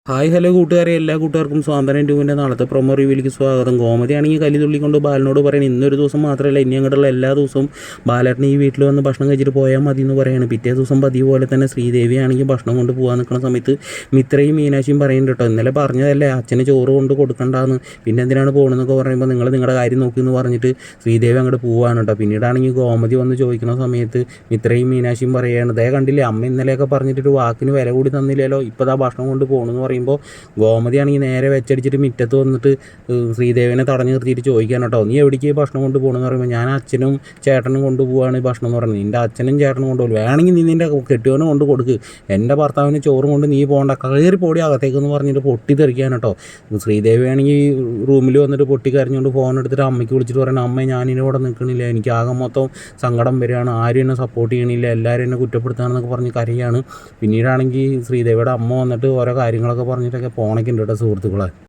Hi hello കൂട്ടുകാരെ, എല്ലാ കൂട്ടുകാർക്കും സ്വാതന്ത്ര്യം ട്യൂബിൻ്റെ നാളത്തെ പ്രൊമോ റിവ്യൂവിലേക്ക് സ്വാഗതം. ഗോമതി ആണെങ്കിൽ കലി തുള്ളിക്കൊണ്ട് ബാലനോട് പറയണം, ഇന്നൊരു ദിവസം മാത്രമല്ല ഇനി അങ്ങോട്ടുള്ള എല്ലാ ദിവസവും ബാലേട്ടൻ ഈ വീട്ടിൽ വന്ന് ഭക്ഷണം കഴിച്ചിട്ട് പോയാൽ മതി എന്ന് പറയുകയാണ്. പിറ്റേ ദിവസം പതിവ് പോലെ തന്നെ ശ്രീദേവി ആണെങ്കിൽ ഭക്ഷണം കൊണ്ട് പോകാൻ നിൽക്കുന്ന സമയത്ത് മിത്രയും മീനാക്ഷിയും പറയുന്നുണ്ട് കേട്ടോ, ഇന്നലെ പറഞ്ഞതല്ലേ അച്ഛന് ചോറ് കൊണ്ട് കൊടുക്കണ്ടാന്ന്, പിന്നെ എന്തിനാണ് പോകണമെന്നൊക്കെ പറയുമ്പോൾ നിങ്ങൾ നിങ്ങളുടെ കാര്യം നോക്കി എന്ന് പറഞ്ഞിട്ട് ശ്രീദേവി അങ്ങോട്ട് പോവാണ് കേട്ടോ. പിന്നീടാണെങ്കിൽ ഗോമതി വന്ന് ചോദിക്കുന്ന സമയത്ത് മിത്രയും മീനാക്ഷിയും പറയുകയാണ്, ദേ കണ്ടില്ലേ അമ്മ ഇന്നലെയൊക്കെ പറഞ്ഞിട്ടൊരു വാക്കിന് വില കൂടി തന്നില്ലല്ലോ, ഇപ്പോൾ ആ ഭക്ഷണം കൊണ്ട് പോകണമെന്ന് പറയുമ്പോൾ ഗോമതിയാണെങ്കിൽ നേരെ വെച്ചടിച്ചിട്ട് മുറ്റത്ത് വന്നിട്ട് ശ്രീദേവിനെ തടഞ്ഞു നിർത്തിയിട്ട് ചോദിക്കാൻ കേട്ടോ, നീ എവിടേക്ക് ഭക്ഷണം കൊണ്ട് പോകണമെന്ന് പറയുമ്പോൾ ഞാൻ അച്ഛനും ചേട്ടനും കൊണ്ടുപോവാണ് ഭക്ഷണം എന്ന് പറയുന്നത്, നിൻ്റെ അച്ഛനും ചേട്ടനും കൊണ്ടുപോകും, വേണമെങ്കിൽ നീ നിൻ്റെ കെട്ടിയവനും കൊണ്ട് കൊടുക്ക്, എൻ്റെ ഭർത്താവിന് ചോറും കൊണ്ട് നീ പോകേണ്ട, കയറി പോടി അകത്തേക്കെന്ന് പറഞ്ഞിട്ട് പൊട്ടിത്തെറിക്കാൻ കേട്ടോ. ശ്രീദേവി ആണെങ്കിൽ റൂമിൽ വന്നിട്ട് പൊട്ടിക്കരഞ്ഞുകൊണ്ട് ഫോൺ എടുത്തിട്ട് അമ്മയ്ക്ക് വിളിച്ചിട്ട് പറയണം, അമ്മ ഞാനിവിടെ നിൽക്കണില്ല, എനിക്ക് ആകെ മൊത്തം സങ്കടം വരികയാണ്, ആരും എന്നെ സപ്പോർട്ട് ചെയ്യണില്ല, എല്ലാവരും എന്നെ കുറ്റപ്പെടുത്താണെന്നൊക്കെ പറഞ്ഞ് കരയാണ്. പിന്നീടാണെങ്കിൽ ശ്രീദേവിയുടെ അമ്മ വന്നിട്ട് ഓരോ കാര്യങ്ങളൊക്കെ പറഞ്ഞിട്ടൊക്കെ പോണൊക്കെ ഉണ്ട് കേട്ടോ സുഹൃത്തുക്കളെ.